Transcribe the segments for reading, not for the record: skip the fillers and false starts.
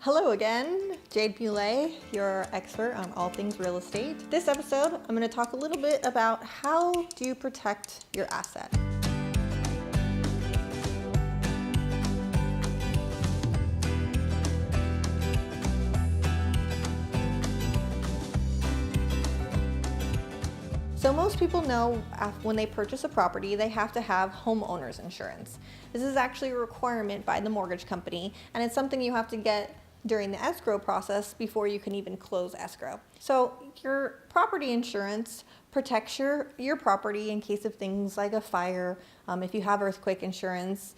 Hello again, Jade, your expert on all things real estate. This episode, I'm going to talk a little bit about how do you protect your asset. So most people know when they purchase a property, they have to have homeowners insurance. This is actually a requirement by the mortgage company, and it's something you have to get during the escrow process before you can even close escrow. So your property insurance protects your property in case of things like a fire, if you have earthquake insurance,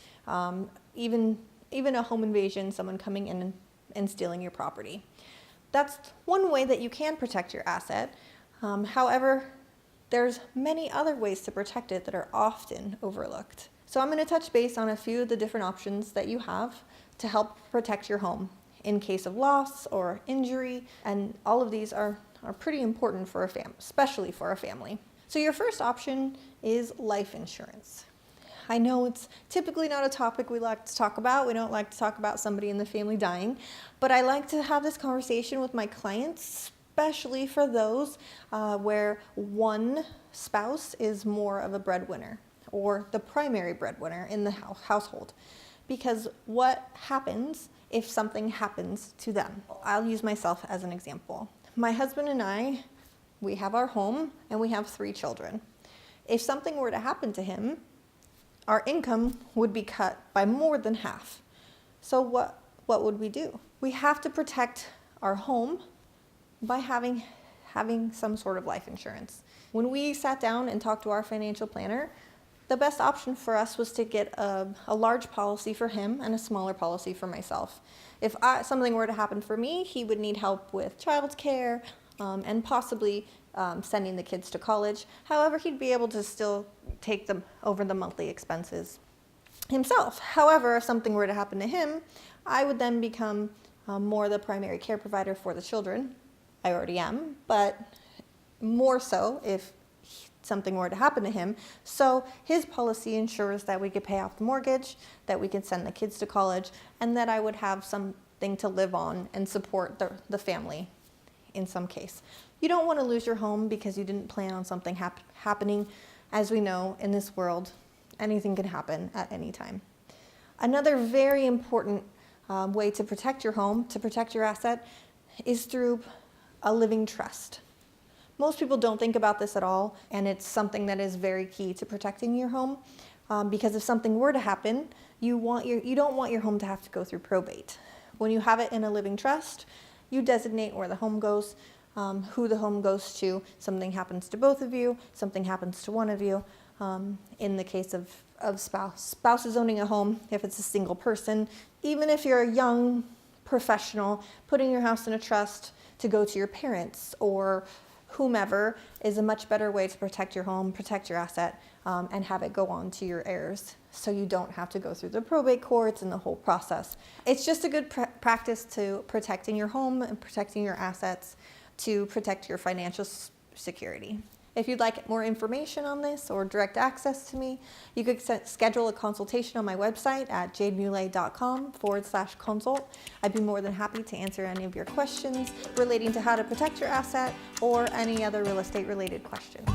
even a home invasion, someone coming in and stealing your property. That's one way that you can protect your asset. However, there's many other ways to protect it that are often overlooked. So I'm going to touch base on a few of the different options that you have to help protect your home in case of loss or injury, and all of these are pretty important for a family, especially for a family. So your first option is life insurance. I know it's typically not a topic we like to talk about. We don't like to talk about somebody in the family dying, but I like to have this conversation with my clients, especially for those where one spouse is more of a breadwinner or the primary breadwinner in the household. Because what happens if something happens to them? I'll use myself as an example. My husband and I, we have our home and we have 3 children. If something were to happen to him, our income would be cut by more than half. So what would we do? We have to protect our home by having some sort of life insurance. When we sat down and talked to our financial planner, the best option for us was to get a large policy for him and a smaller policy for myself. If something were to happen for me, he would need help with childcare and possibly sending the kids to college. However, he'd be able to still take them over the monthly expenses himself. However, if something were to happen to him, I would then become more the primary care provider for the children. I already am, but more so if something were to happen to him. So his policy ensures that we could pay off the mortgage, that we could send the kids to college, and that I would have something to live on and support the family in some case. You don't want to lose your home because you didn't plan on something happening. As we know, in this world, anything can happen at any time. Another very important way to protect your home, to protect your asset, is through a living trust. Most people don't think about this at all, and it's something that is very key to protecting your home, because if something were to happen, you don't want your home to have to go through probate. When you have it in a living trust, you designate where the home goes, who the home goes to. Something happens to both of you, something happens to one of you. In the case of spouses owning a home, if it's a single person, even if you're a young professional, putting your house in a trust to go to your parents or whomever is a much better way to protect your home, protect your asset, and have it go on to your heirs so you don't have to go through the probate courts and the whole process. It's just a good practice to protecting your home and protecting your assets to protect your financial security. If you'd like more information on this or direct access to me, you could schedule a consultation on my website at jademule.com/consult. I'd be more than happy to answer any of your questions relating to how to protect your asset or any other real estate related questions.